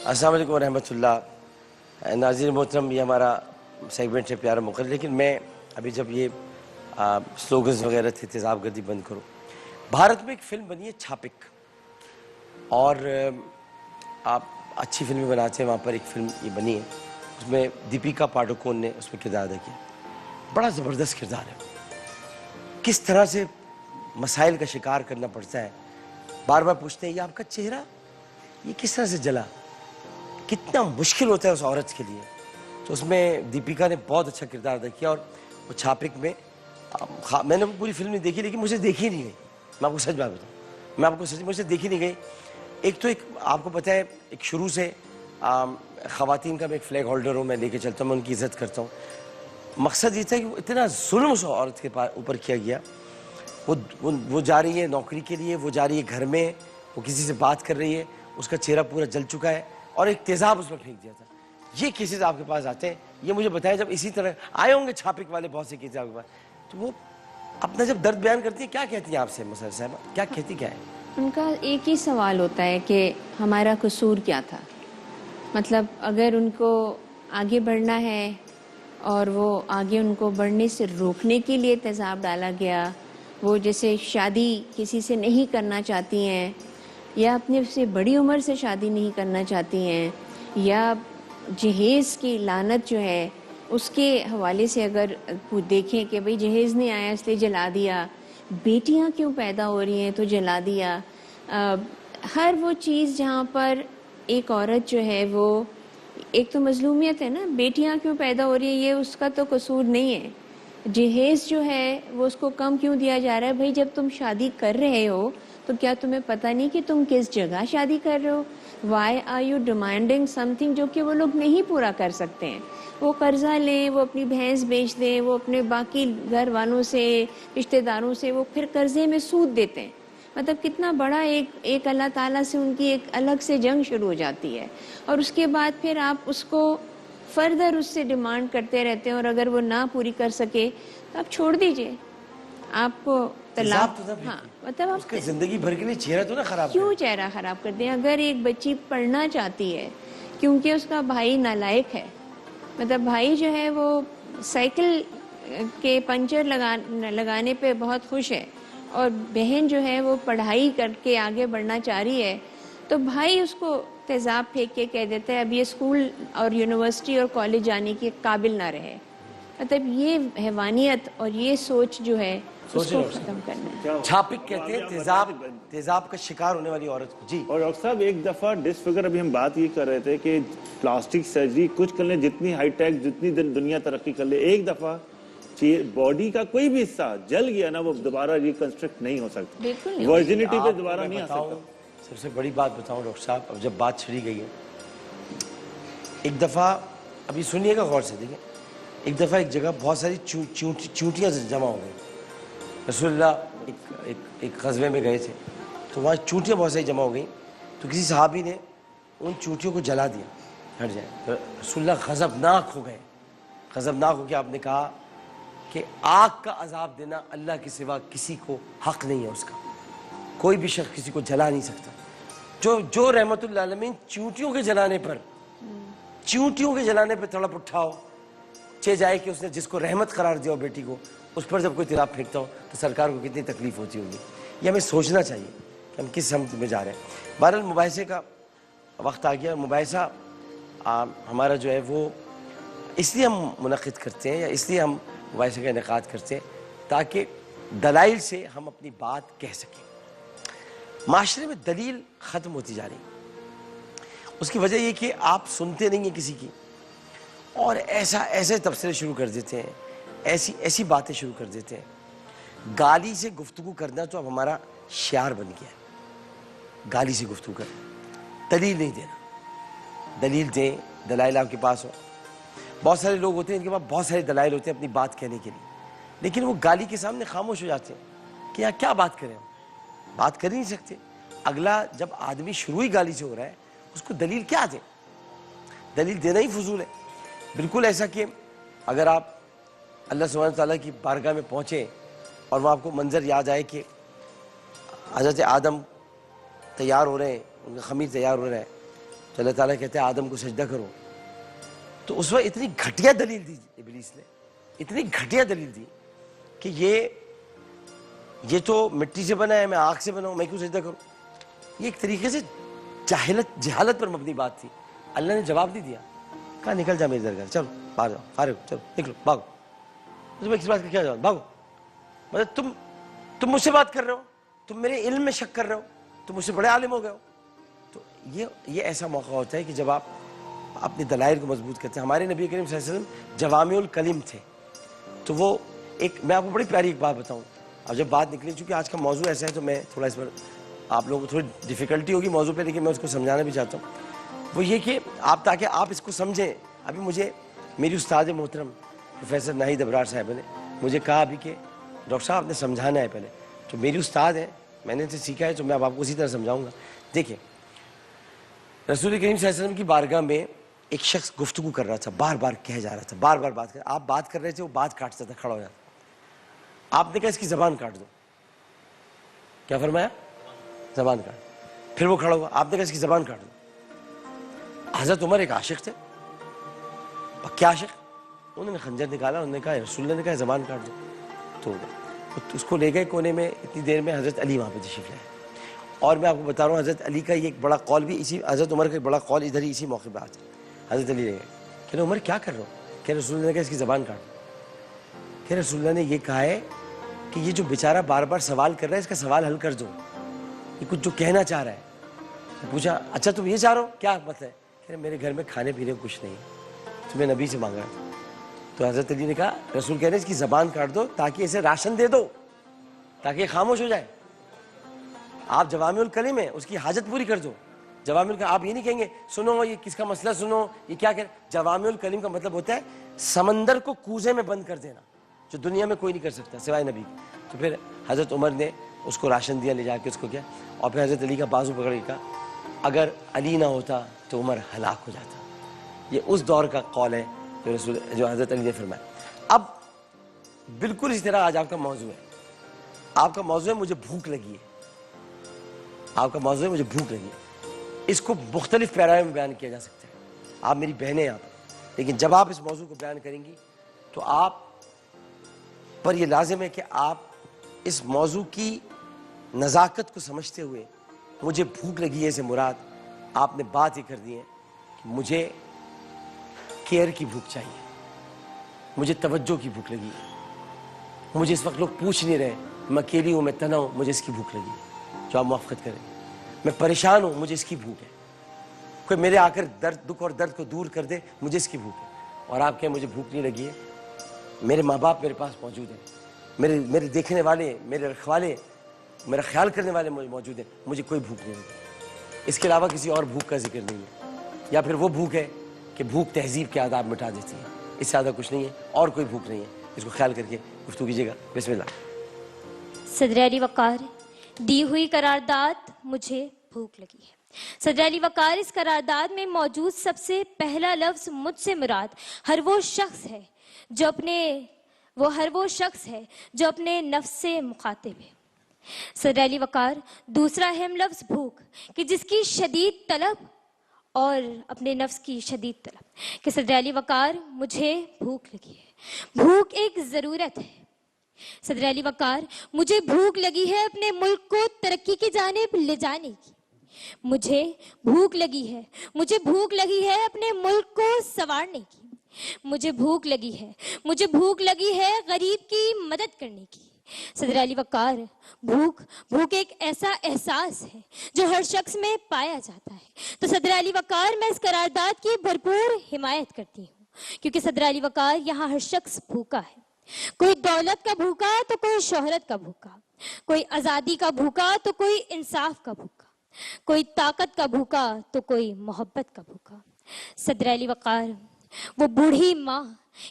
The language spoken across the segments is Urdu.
السلام علیکم ورحمۃ اللہ. ناظرین محترم, یہ ہمارا سیگمنٹ ہے پیارا مقرر, لیکن میں ابھی جب یہ سلوگنز وغیرہ تھے تیزاب گردی بند کرو, بھارت میں ایک فلم بنی ہے چھاپک, اور آپ اچھی فلمیں بناتے ہیں, وہاں پر ایک فلم یہ بنی ہے, اس میں دیپیکا پاڈوکون نے اس میں کردار ادا کیا. بڑا زبردست کردار ہے. کس طرح سے مسائل کا شکار کرنا پڑتا ہے, بار بار پوچھتے ہیں یہ آپ کا چہرہ یہ کس طرح سے جلا, کتنا مشکل ہوتا ہے اس عورت کے لیے. تو اس میں دیپیکا نے بہت اچھا کردار ادا کیا, اور وہ چھاپک میں میں نے پوری فلم نہیں دیکھی, لیکن مجھے دیکھی نہیں گئی, میں آپ کو سچ بات بتاؤں, میں آپ کو سچ مجھے دیکھی نہیں گئی. ایک تو ایک آپ کو پتہ ہے, ایک شروع سے خواتین کا میں ایک فلیگ ہولڈر ہوں, میں لے کے چلتا ہوں, میں ان کی عزت کرتا ہوں. مقصد یہ تھا کہ وہ اتنا ظلم اس عورت کے اوپر کیا گیا. وہ جا رہی ہے نوکری کے لیے, وہ جا رہی ہے گھر میں, وہ کسی سے بات کر رہی ہے, اس کا چہرہ پورا جل چکا ہے, اور ایک تیزاب اس میں پھینک دیا تھا. یہ کیسز آپ کے پاس آتے ہیں, یہ مجھے بتائیں, جب اسی طرح آئے ہوں گے چھاپک والے بہت سے کیسز آپ کے پاس, تو وہ اپنا جب درد بیان کرتی ہیں, کیا کہتی ہیں آپ سے مسر صاحبہ, کیا کہتی کیا ہے؟ ان کا ایک ہی سوال ہوتا ہے کہ ہمارا قصور کیا تھا. مطلب اگر ان کو آگے بڑھنا ہے اور وہ آگے ان کو بڑھنے سے روکنے کے لیے تیزاب ڈالا گیا, وہ جیسے شادی کسی سے نہیں کرنا چاہتی ہیں, یا اپنے سے بڑی عمر سے شادی نہیں کرنا چاہتی ہیں, یا جہیز کی لعنت جو ہے اس کے حوالے سے اگر دیکھیں کہ بھئی جہیز نہیں آیا اس لیے جلا دیا, بیٹیاں کیوں پیدا ہو رہی ہیں تو جلا دیا. ہر وہ چیز جہاں پر ایک عورت جو ہے وہ ایک تو مظلومیت ہے نا, بیٹیاں کیوں پیدا ہو رہی ہیں یہ اس کا تو قصور نہیں ہے. جہیز جو ہے وہ اس کو کم کیوں دیا جا رہا ہے, بھئی جب تم شادی کر رہے ہو تو کیا تمہیں پتہ نہیں کہ تم کس جگہ شادی کر رہے ہو؟ Why are you demanding something جو کہ وہ لوگ نہیں پورا کر سکتے ہیں. وہ قرضہ لیں, وہ اپنی بھینس بیچ دیں, وہ اپنے باقی گھر والوں سے رشتہ داروں سے وہ پھر قرضے میں سود دیتے ہیں. مطلب کتنا بڑا ایک اللہ تعالیٰ سے ان کی ایک الگ سے جنگ شروع ہو جاتی ہے, اور اس کے بعد پھر آپ اس کو فردر اس سے ڈیمانڈ کرتے رہتے ہیں, اور اگر وہ نہ پوری کر سکے تو آپ چھوڑ دیجئے. آپ کو طلاق, ہاں مطلب اس کے زندگی بھر کے لیے چہرہ تو نہ خراب کیوں چہرہ خراب کر دیں. اگر ایک بچی پڑھنا چاہتی ہے کیونکہ اس کا بھائی نالائق ہے, مطلب بھائی جو ہے وہ سائیکل کے پنچر لگانے پہ بہت خوش ہے, اور بہن جو ہے وہ پڑھائی کر کے آگے بڑھنا چاہ رہی ہے, تو بھائی اس کو تیزاب پھینک کے کہہ دیتا ہے اب یہ اسکول اور یونیورسٹی اور کالج جانے کے قابل نہ رہے. مطلب یہ حیوانیت اور یہ سوچ جو ہے اس کو ختم کرنا ہے. چھاپک کہتے ہیں تیزاب کا شکار ہونے والی عورت کو. جی اور ڈاکٹر صاحب ایک دفعہ ڈس فگر, ابھی ہم بات یہ کر رہے تھے کہ پلاسٹک سرجری کچھ کر لیں, جتنی ہائی ٹیک جتنی دنیا ترقی کر لے, ایک دفعہ باڈی کا کوئی بھی حصہ جل گیا نا, وہ دوبارہ ریکنسٹرکٹ نہیں ہو سکتا, ورجنٹی پہ دوبارہ نہیں آ سکتا. سب سے بڑی بات بتاؤں ڈاکٹر صاحب, اب جب بات چھڑی گئی ہے, ایک دفعہ ابھی سنیے گا غور سے, دیکھیں, ایک دفعہ ایک جگہ بہت ساری چونٹیاں جمع ہو گئی. رسول اللہ ایک غزوے میں گئے تھے, تو وہاں چونٹیاں بہت ساری جمع ہو گئیں, تو کسی صحابی نے ان چونٹیوں کو جلا دیا, ہٹ جائے. رسول اللہ غضبناک ہو گئے, غضبناک ہو کے آپ نے کہا کہ آگ کا عذاب دینا اللہ کے سوا کسی کو حق نہیں ہے, اس کا کوئی بھی شخص کسی کو جلا نہیں سکتا. جو رحمت اللہ عالمین چونٹیوں کے جلانے پہ تڑپ اٹھا ہو, چہ جائے کہ اس نے جس کو رحمت قرار دیا ہو بیٹی کو, اس پر جب کوئی تیزاب پھینکتا ہو تو سرکار کو کتنی تکلیف ہوتی ہوگی. یہ ہمیں سوچنا چاہیے کہ ہم کس سمت میں جا رہے ہیں. بہرحال مباحثے کا وقت آ گیا. مباحثہ ہمارا جو ہے وہ اس لیے ہم منعقد کرتے ہیں, یا اس لیے ہم مباحثے کا انعقاد کرتے ہیں تاکہ دلائل سے ہم اپنی بات کہہ سکیں. معاشرے میں دلیل ختم ہوتی جا رہی, اس کی وجہ یہ کہ آپ سنتے نہیں ہیں کسی کی, اور ایسے تبصرے شروع کر دیتے ہیں, ایسی باتیں شروع کر دیتے ہیں. گالی سے گفتگو کرنا تو اب ہمارا شعار بن گیا ہے, گالی سے گفتگو کرنا, دلیل نہیں دینا. دلیل دیں, دلائل آپ کے پاس ہو. بہت سارے لوگ ہوتے ہیں ان کے پاس بہت سارے دلائل ہوتے ہیں اپنی بات کہنے کے لیے, لیکن وہ گالی کے سامنے خاموش ہو جاتے ہیں کہ یہاں کیا بات کریں, بات کر ہی نہیں سکتے. اگلا جب آدمی شروع ہی گالی سے ہو رہا ہے, اس کو دلیل کیا دیں؟ دلیل دینا ہی فضول ہے. بالکل ایسا کہ اگر آپ اللہ سبحانہ وتعالیٰ کی بارگاہ میں پہنچیں اور وہاں آپ کو منظر یاد آئے کہ حضرت آدم تیار ہو رہے ہیں, ان کا خمیر تیار ہو رہا ہے, تو اللہ تعالیٰ کہتے ہیں آدم کو سجدہ کرو. تو اس وقت اتنی گھٹیا دلیل دی ابلیس نے, اتنی گھٹیا دلیل دی کہ یہ تو مٹی سے بنا ہے, میں آگ سے بنا ہوں, میں کیوں سجدہ کروں. یہ ایک طریقے سے جہالت پر مبنی بات تھی. اللہ نے جواب نہیں دیا, کہا نکل جا میری درگاہ, چلو باہر جاؤ, فارغ ہو, چلو نکلو, بھاگو. تمہیں کس بات کا کیا جواب, بھاگو. مطلب تم مجھ سے بات کر رہے ہو, تم میرے علم میں شک کر رہے ہو, تم مجھ سے بڑے عالم ہو گئے ہو. تو یہ ایسا موقع ہوتا ہے کہ جب آپ اپنے دلائل کو مضبوط کرتے ہیں. ہمارے نبی کریم صلی اللہ علیہ وسلم جوامع الکلم تھے. تو وہ میں آپ کو بڑی پیاری ایک بات بتاؤں. اب جب بات نکلی, چونکہ آج کا موضوع ایسا ہے تو میں تھوڑا اس پر آپ لوگوں کو تھوڑی ڈیفیکلٹی ہوگی موضوع پہ, لیکن میں اس کو سمجھانا بھی چاہتا ہوں. وہ یہ کہ تاکہ آپ اس کو سمجھیں. ابھی مجھے میری استاد محترم پروفیسر ناہید ابرار صاحب نے مجھے کہا ابھی کہ ڈاکٹر صاحب آپ نے سمجھانا ہے پہلے. تو میری استاد ہے, میں نے ان سے سیکھا ہے, تو میں اب آپ کو اسی طرح سمجھاؤں گا. دیکھیں, رسول کریم صلی اللہ علیہ وسلم کی بارگاہ میں ایک شخص گفتگو کر رہا تھا, بار بار کہہ جا رہا تھا, بار بار بات کر, آپ بات کر رہے تھے, وہ بات کاٹتا تھا, کھڑا ہو جاتا. آپ نے کہا اس کی زبان کاٹ دو. کیا فرمایا, زبان کاٹ. پھر وہ کھڑا ہوا, آپ نے کہا اس کی زبان کاٹ دو. حضرت عمر ایک عاشق تھے, پکے عاشق. انہوں نے خنجر نکالا, انہوں نے کہا رسول اللہ نے کہا زبان کاٹ دو. تو اس کو لے گئے کونے میں. اتنی دیر میں حضرت علی وہاں پہ تشریف لائے. اور میں آپ کو بتا رہا ہوں حضرت علی کا یہ ایک بڑا قول بھی حضرت عمر کا ایک بڑا قول ادھر ہی اسی موقع پہ آتا ہے. حضرت علی نے کہ عمر کیا کر رہا ہو, کہ رسول اللہ نے کہا اس کی زبان کاٹ دو. کہ رسول اللہ نے یہ کہا ہے کہ یہ جو بیچارہ بار بار سوال کر رہا ہے, اس کا سوال حل کر دو, یہ کچھ جو کہنا چاہ رہا ہے. پوچھا اچھا تم یہ چاہ رہے ہو, کیا مطلب ہے. کہ میرے گھر میں کھانے پینے کو کچھ نہیں, تو میں نبی سے مانگ رہا تھا. تو حضرت علی نے کہا رسول کہہ رہے ہیں اس کی زبان کاٹ دو تاکہ اسے راشن دے دو, تاکہ یہ خاموش ہو جائے. آپ جوامع الکلم ہے, اس کی حاجت پوری کر دو. جوامع الکلم آپ یہ نہیں کہیں گے سنو یہ کس کا مسئلہ سنو, یہ کیا کہہ. جوامع الکلم کا مطلب ہوتا ہے سمندر کو کوزے میں بند کر دینا, جو دنیا میں کوئی نہیں کر سکتا سوائے نبی. تو پھر حضرت عمر نے اس کو راشن دیا, لے جا کے اس کو کیا. اور پھر حضرت علی کا بازو پکڑ کے کہا اگر علی نہ ہوتا تو عمر ہلاک ہو جاتا. یہ اس دور کا قول ہے جو حضرت علی نے فرمایا. اب بالکل اس طرح آج آپ کا موضوع ہے. آپ کا موضوع ہے مجھے بھوک لگی ہے. آپ کا موضوع ہے مجھے بھوک لگی ہے. اس کو مختلف پیراؤں میں بیان کیا جا سکتا ہے. آپ میری بہنیں ہیں, آپ, لیکن جب آپ اس موضوع کو بیان کریں گی تو آپ پر یہ لازم ہے کہ آپ اس موضوع کی نزاکت کو سمجھتے ہوئے مجھے بھوک لگی ہے سے مراد آپ نے بات یہ کر دی ہے کہ مجھے کیئر کی بھوک چاہیے, مجھے توجہ کی بھوک لگی ہے, مجھے اس وقت لوگ پوچھ نہیں رہے, میں اکیلی ہوں, میں تنہا ہوں, مجھے اس کی بھوک لگی ہے. جو آپ موافقت کریں. میں پریشان ہوں, مجھے اس کی بھوک ہے. کوئی میرے آ کر دکھ اور درد کو دور کر دے, مجھے اس کی بھوک ہے. اور آپ کہیں مجھے بھوک نہیں لگی ہے, میرے ماں باپ میرے پاس موجود ہیں, میرے دیکھنے والے, میرے رکھوالے, میرا خیال کرنے والے موجود ہیں, مجھے کوئی بھوک نہیں لگی. اس کے علاوہ کسی اور بھوک کا ذکر نہیں ہے. یا پھر وہ بھوک ہے کہ بھوک تہذیب کے آداب مٹا دیتی ہے, اس سے زیادہ کچھ نہیں ہے, اور کوئی بھوک نہیں ہے. اس کو خیال کر کے گفتگو کیجیے گا. بسم اللہ. صدر علی وقار, دی ہوئی قرارداد مجھے بھوک لگی ہے. صدر علی وقار, اس قرارداد میں موجود سب سے پہلا لفظ مجھ سے مراد ہر وہ شخص ہے جو اپنے نفس سے مخاطب ہے. صدر علی وقار, دوسرا اہم لفظ بھوک, کہ جس کی شدید طلب اور اپنے نفس کی شدید طلب. کہ صدر علی وقار, مجھے بھوک لگی ہے. بھوک ایک ضرورت ہے. صدر علی وقار, مجھے بھوک لگی ہے اپنے ملک کو ترقی کی جانب لے جانے کی. مجھے بھوک لگی ہے اپنے ملک کو سنوارنے کی. مجھے بھوک لگی ہے غریب کی مدد کرنے کی. صدر علی وقار, بھوک ایک ایسا احساس ہے جو ہر شخص میں پایا جاتا ہے. تو صدر علی وقار, میں اس قرارداد کی بھرپور حمایت کرتی ہوں, کیونکہ صدر علی وقار, یہاں ہر شخص بھوکا ہے. کوئی دولت کا بھوکا تو کوئی شہرت کا بھوکا, کوئی آزادی کا بھوکا تو کوئی انصاف کا بھوکا, کوئی طاقت کا بھوکا تو کوئی محبت کا بھوکا. صدر علی وقار, وہ بوڑھی ماں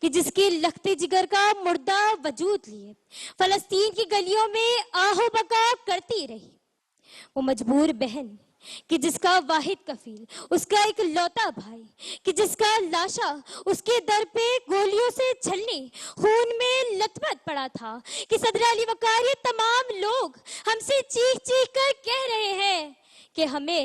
کہ جس کی لختے جگر کا مردہ وجود لیے فلسطین کی گلیوں میں آہو بکا کرتی رہی. وہ مجبور بہن کہ جس کا واحد کفیل اس کا ایک لوتا بھائی, کہ جس کا لاشا اس کے در پہ گولیوں سے چھلنی خون میں لت پت پڑا تھا. کہ صدر علی وقار, یہ تمام لوگ ہم سے چیخ چیخ کر کہہ رہے ہیں کہ ہمیں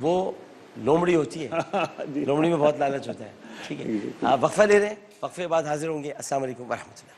وہ لومڑی ہوتی ہے, لومڑی میں بہت لالچ ہوتا ہے. ٹھیک ہے, آپ وقفہ لے رہے ہیں, وقفے بعد حاضر ہوں گے. السلام علیکم ورحمۃ اللہ.